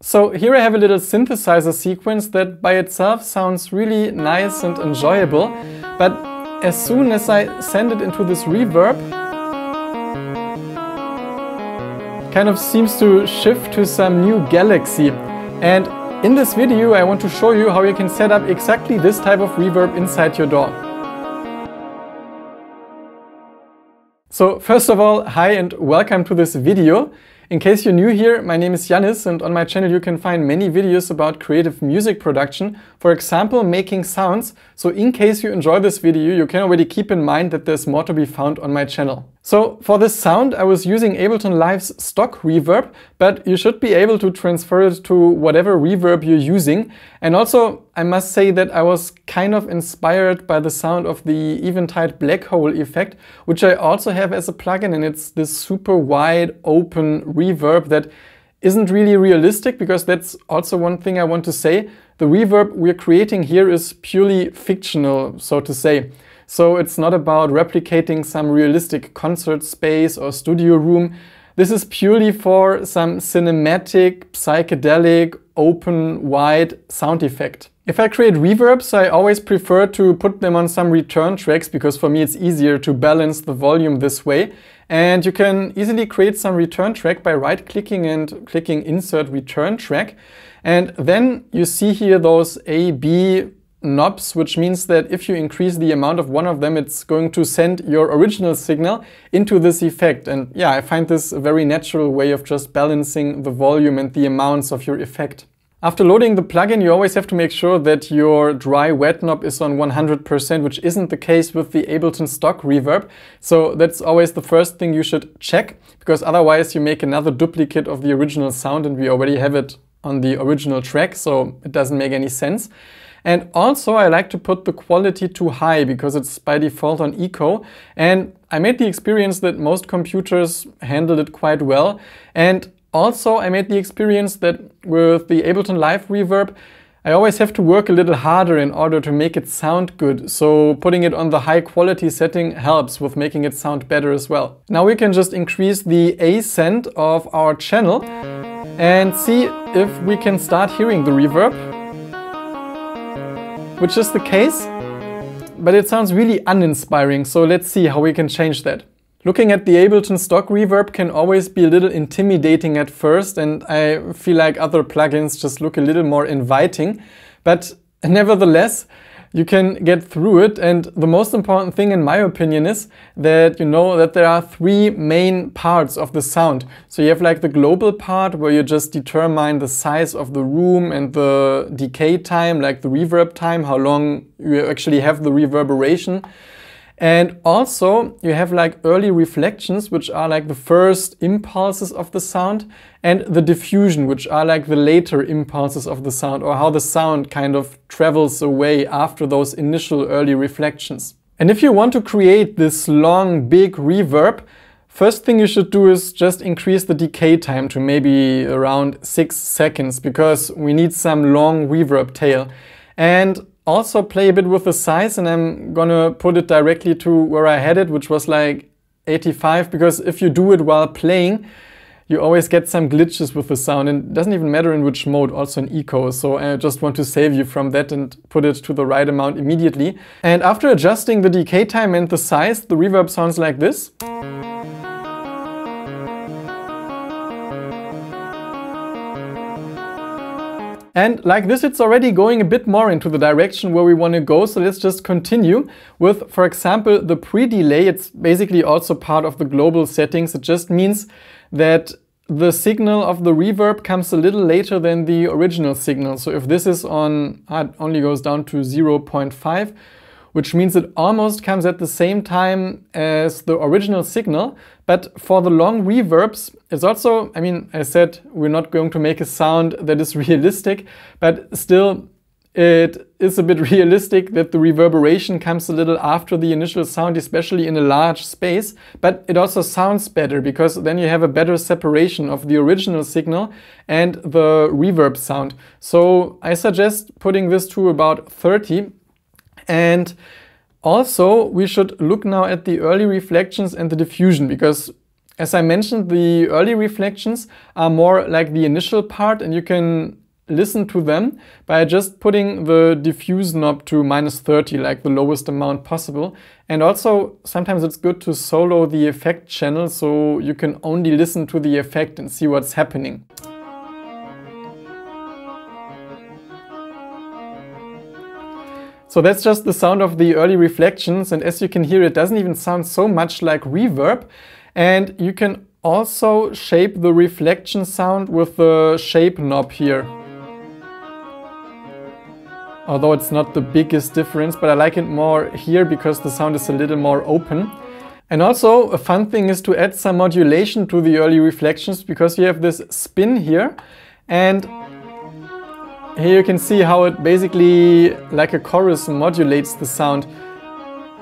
So here I have a little synthesizer sequence that by itself sounds really nice and enjoyable, but as soon as I send it into this reverb, kind of seems to shift to some new galaxy. And in this video I want to show you how you can set up exactly this type of reverb inside your DAW. So first of all, hi and welcome to this video. In case you're new here, my name is Yannis, and on my channel you can find many videos about creative music production, for example making sounds. So in case you enjoy this video, you can already keep in mind that there's more to be found on my channel. So for this sound I was using Ableton Live's stock reverb, but you should be able to transfer it to whatever reverb you're using. And also I must say that I was kind of inspired by the sound of the Eventide black hole effect, which I also have as a plugin, and it's this super wide open reverb that isn't really realistic, because that's also one thing I want to say. The reverb we're creating here is purely fictional, so to say. So it's not about replicating some realistic concert space or studio room. This is purely for some cinematic, psychedelic, open, wide sound effect. If I create reverbs, I always prefer to put them on some return tracks, because for me it's easier to balance the volume this way. And you can easily create some return track by right-clicking and clicking Insert Return Track. And then you see here those A, B knobs, which means that if you increase the amount of one of them, it's going to send your original signal into this effect. And yeah, I find this a very natural way of just balancing the volume and the amounts of your effect. After loading the plugin, you always have to make sure that your dry-wet knob is on 100%, which isn't the case with the Ableton stock reverb. So that's always the first thing you should check, because otherwise you make another duplicate of the original sound, and we already have it on the original track, so it doesn't make any sense. And also I like to put the quality to high, because it's by default on eco, and I made the experience that most computers handled it quite well. And also I made the experience that with the Ableton Live reverb I always have to work a little harder in order to make it sound good, so putting it on the high quality setting helps with making it sound better as well. Now we can just increase the ascent of our channel and see if we can start hearing the reverb, which is the case, but it sounds really uninspiring, so let's see how we can change that. Looking at the Ableton stock reverb can always be a little intimidating at first, and I feel like other plugins just look a little more inviting, but nevertheless you can get through it. And the most important thing in my opinion is that you know that there are three main parts of the sound. So you have like the global part, where you just determine the size of the room and the decay time, like the reverb time, how long you actually have the reverberation. And also you have like early reflections, which are like the first impulses of the sound, and the diffusion, which are like the later impulses of the sound, or how the sound kind of travels away after those initial early reflections. And if you want to create this long, big reverb, first thing you should do is just increase the decay time to maybe around 6 seconds, because we need some long reverb tail. And also play a bit with the size, and I'm gonna put it directly to where I had it, which was like 85, because if you do it while playing, you always get some glitches with the sound, and it doesn't even matter in which mode, also in eco. So I just want to save you from that and put it to the right amount immediately. And after adjusting the decay time and the size, the reverb sounds like this. And like this, it's already going a bit more into the direction where we want to go. So let's just continue with, for example, the pre-delay. It's basically also part of the global settings. It just means that the signal of the reverb comes a little later than the original signal. So if this is on, it only goes down to 0.5, which means it almost comes at the same time as the original signal. But for the long reverbs, it's also, I mean, I said we're not going to make a sound that is realistic, but still it is a bit realistic that the reverberation comes a little after the initial sound, especially in a large space. But it also sounds better, because then you have a better separation of the original signal and the reverb sound. So I suggest putting this to about 30. And also we should look now at the early reflections and the diffusion, because As I mentioned, the early reflections are more like the initial part, and you can listen to them by just putting the diffuse knob to -30, like the lowest amount possible. And also sometimes it's good to solo the effect channel so you can only listen to the effect and see what's happening. So that's just the sound of the early reflections, and as you can hear, it doesn't even sound so much like reverb. And you can also shape the reflection sound with the shape knob here. Although it's not the biggest difference, but I like it more here because the sound is a little more open. And also a fun thing is to add some modulation to the early reflections, because you have this spin here, and here you can see how it basically, like a chorus, modulates the sound.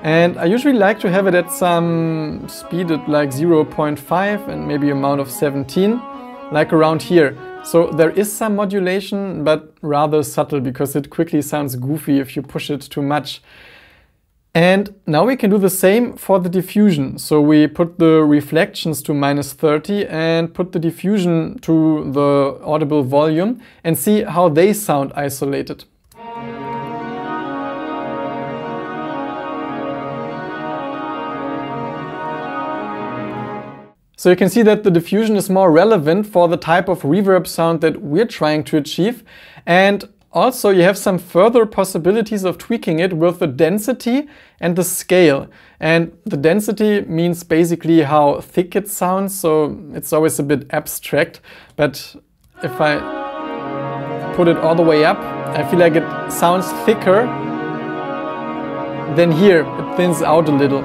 And I usually like to have it at some speed at like 0.5 and maybe amount of 17, like around here. So there is some modulation, but rather subtle, because it quickly sounds goofy if you push it too much. And now we can do the same for the diffusion. So we put the reflections to -30 and put the diffusion to the audible volume and see how they sound isolated. So you can see that the diffusion is more relevant for the type of reverb sound that we're trying to achieve. And also you have some further possibilities of tweaking it with the density and the scale. And the density means basically how thick it sounds, so it's always a bit abstract. But if I put it all the way up, I feel like it sounds thicker than here. It thins out a little.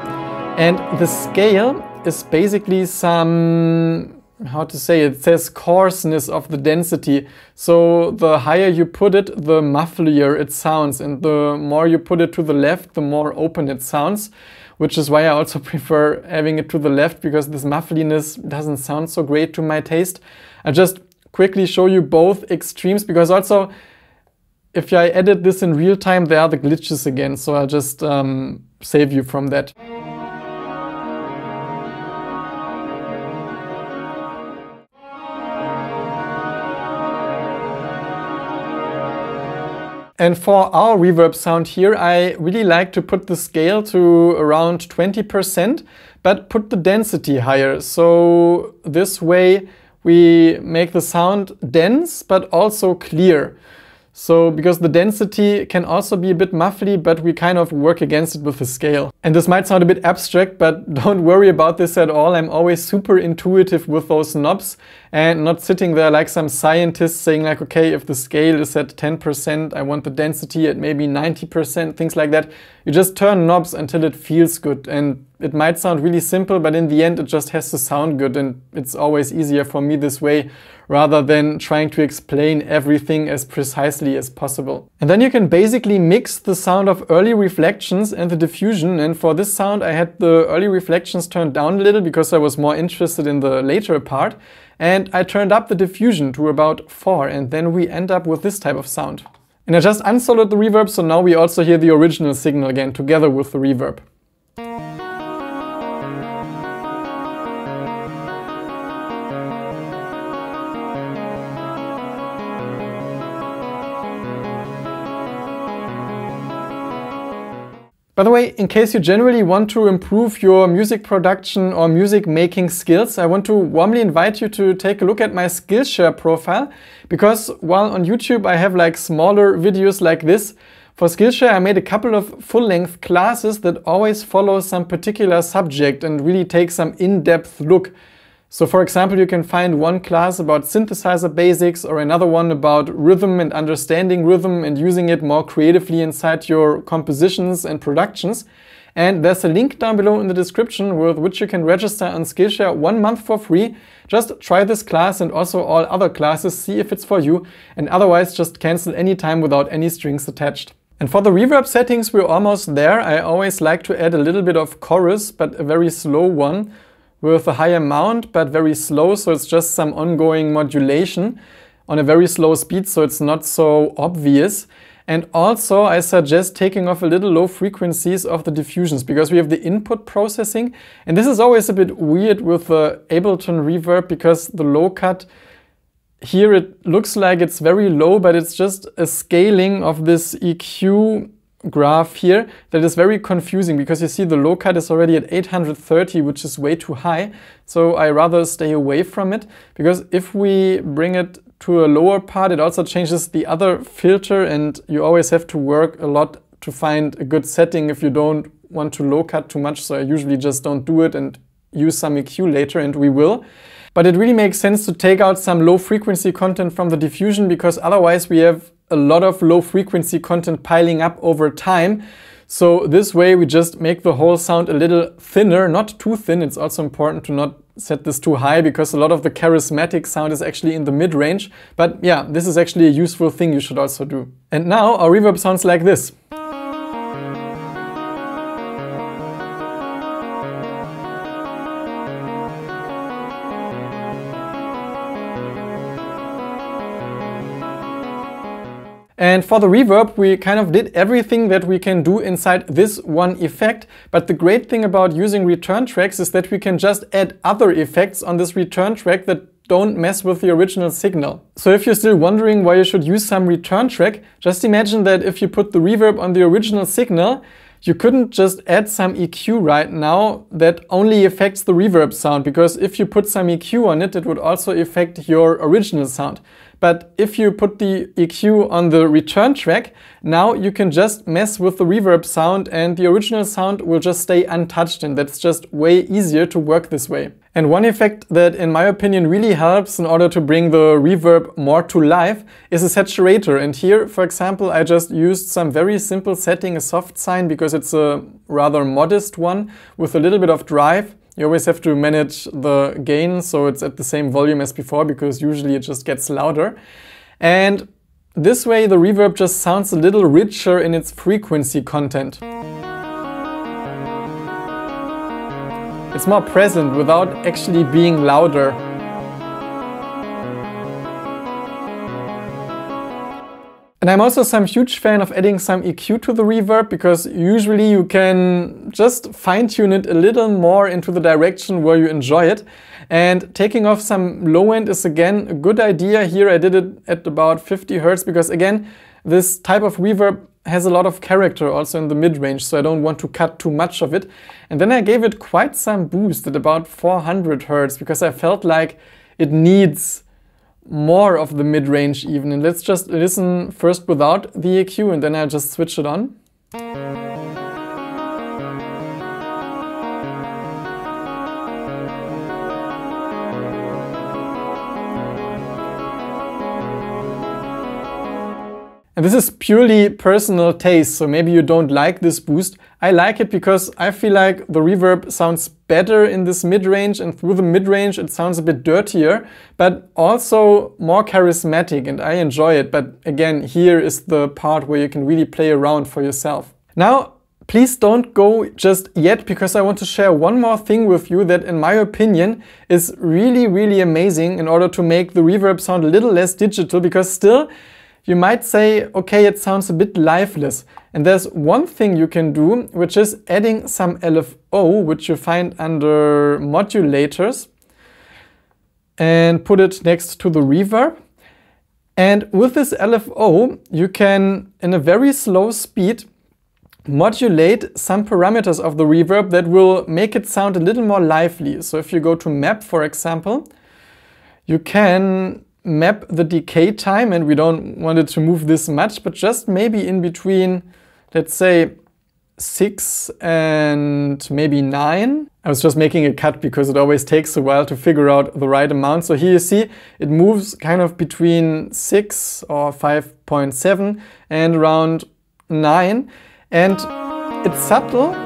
And the scale is basically some, how to say it, says coarseness of the density. So the higher you put it, the mufflier it sounds, and the more you put it to the left, the more open it sounds, which is why I also prefer having it to the left, because this muffliness doesn't sound so great to my taste. I'll just quickly show you both extremes, because also if I edit this in real time, there are the glitches again, so I'll just save you from that. And for our reverb sound here, I really like to put the scale to around 20%, but put the density higher. So this way we make the sound dense, but also clear. So, because the density can also be a bit muffly, but we kind of work against it with the scale. And this might sound a bit abstract, but don't worry about this at all. I'm always super intuitive with those knobs and not sitting there like some scientist saying like, okay, if the scale is at 10%, I want the density at maybe 90%, things like that. You just turn knobs until it feels good. And it might sound really simple, but in the end it just has to sound good, and it's always easier for me this way, rather than trying to explain everything as precisely as possible. And then you can basically mix the sound of early reflections and the diffusion. And for this sound I had the early reflections turned down a little because I was more interested in the later part. And I turned up the diffusion to about 4, and then we end up with this type of sound. And I just unsoloed the reverb, so now we also hear the original signal again together with the reverb. By the way, in case you generally want to improve your music production or music making skills, I want to warmly invite you to take a look at my Skillshare profile, because while on YouTube I have like smaller videos like this, for Skillshare I made a couple of full-length classes that always follow some particular subject and really take some in-depth look. So for example, you can find one class about synthesizer basics, or another one about rhythm and understanding rhythm and using it more creatively inside your compositions and productions. And there's a link down below in the description with which you can register on Skillshare 1 month for free. Just try this class and also all other classes, see if it's for you, and otherwise just cancel anytime without any strings attached. And for the reverb settings, we're almost there. I always like to add a little bit of chorus, but a very slow one, with a high amount, but very slow, so it's just some ongoing modulation. on a very slow speed, so it's not so obvious. And also I suggest taking off a little low frequencies of the diffusions, because we have the input processing. And this is always a bit weird with the Ableton reverb, because the low cut here, it looks like it's very low, but it's just a scaling of this EQ graph here that is very confusing, because you see the low cut is already at 830, which is way too high. So I rather stay away from it, because if we bring it to a lower part, it also changes the other filter, and you always have to work a lot to find a good setting if you don't want to low cut too much. So I usually just don't do it and use some EQ later, and we will. But it really makes sense to take out some low frequency content from the diffusion, because otherwise we have a lot of low frequency content piling up over time. So this way we just make the whole sound a little thinner, not too thin. It's also important to not set this too high, because a lot of the charismatic sound is actually in the mid-range. But yeah, this is actually a useful thing you should also do. And now our reverb sounds like this. And for the reverb, we kind of did everything that we can do inside this one effect. But the great thing about using return tracks is that we can just add other effects on this return track that don't mess with the original signal. So if you're still wondering why you should use some return track, just imagine that if you put the reverb on the original signal, you couldn't just add some EQ right now that only affects the reverb sound, because if you put some EQ on it, it would also affect your original sound. But if you put the EQ on the return track, now you can just mess with the reverb sound and the original sound will just stay untouched, and that's just way easier to work this way. And one effect that in my opinion really helps in order to bring the reverb more to life is a saturator. And here, for example, I just used some very simple setting, a soft sine, because it's a rather modest one with a little bit of drive. You always have to manage the gain so it's at the same volume as before, because usually it just gets louder. And this way the reverb just sounds a little richer in its frequency content. It's more present without actually being louder. And I'm also some huge fan of adding some EQ to the reverb, because usually you can just fine-tune it a little more into the direction where you enjoy it. And taking off some low end is again a good idea. Here I did it at about 50 Hertz, because again, this type of reverb has a lot of character also in the mid-range, so I don't want to cut too much of it. And then I gave it quite some boost at about 400 Hertz, because I felt like it needs more of the mid-range even. And let's just listen first without the EQ, and then I'll just switch it on. And this is purely personal taste, so maybe you don't like this boost. I like it because I feel like the reverb sounds better in this mid-range, and through the mid-range it sounds a bit dirtier, but also more charismatic, and I enjoy it. But again, here is the part where you can really play around for yourself. Now, please don't go just yet, because I want to share one more thing with you that in my opinion is really, really amazing in order to make the reverb sound a little less digital, because still you might say, okay, it sounds a bit lifeless. And there's one thing you can do, which is adding some LFO, which you find under modulators, and put it next to the reverb. And with this LFO, you can, in a very slow speed, modulate some parameters of the reverb that will make it sound a little more lively. So if you go to map, for example, you can map the decay time, and we don't want it to move this much, but just maybe in between, let's say 6 and maybe 9. I was just making a cut because it always takes a while to figure out the right amount. So here you see it moves kind of between 6 or 5.7 and around 9, and it's subtle.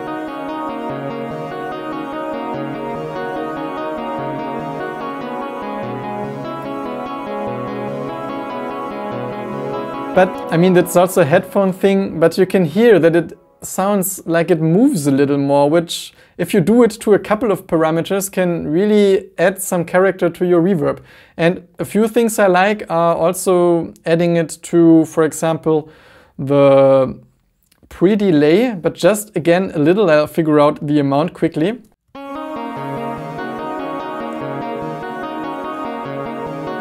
But I mean, that's also a headphone thing, but you can hear that it sounds like it moves a little more, which, if you do it to a couple of parameters, can really add some character to your reverb. And a few things I like are also adding it to, for example, the pre-delay, but just again a little. I'll figure out the amount quickly.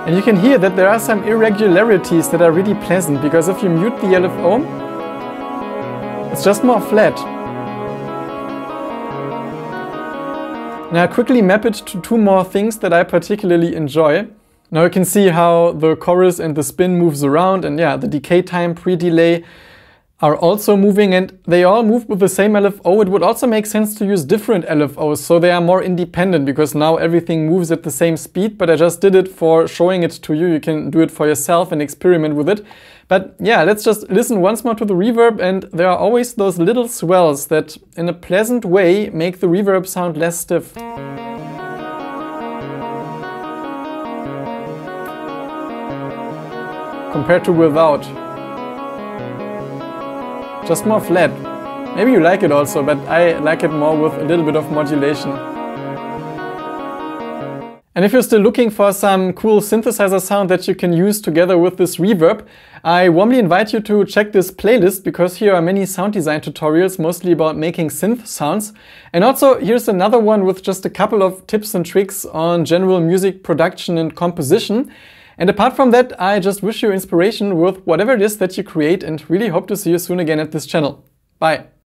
And you can hear that there are some irregularities that are really pleasant, because if you mute the LFO, it's just more flat. Now I'll quickly map it to two more things that I particularly enjoy. Now you can see how the chorus and the spin moves around, and yeah, the decay time, pre-delay are also moving, and they all move with the same LFO. It would also make sense to use different LFOs so they are more independent, because now everything moves at the same speed, but I just did it for showing it to you. You can do it for yourself and experiment with it. But yeah, let's just listen once more to the reverb, and there are always those little swells that in a pleasant way make the reverb sound less stiff. Compared to without. Just more flat. Maybe you like it also, but I like it more with a little bit of modulation. And if you're still looking for some cool synthesizer sound that you can use together with this reverb, I warmly invite you to check this playlist, because here are many sound design tutorials, mostly about making synth sounds. And also here's another one with just a couple of tips and tricks on general music production and composition. And apart from that, I just wish you inspiration with whatever it is that you create, and really hope to see you soon again at this channel. Bye!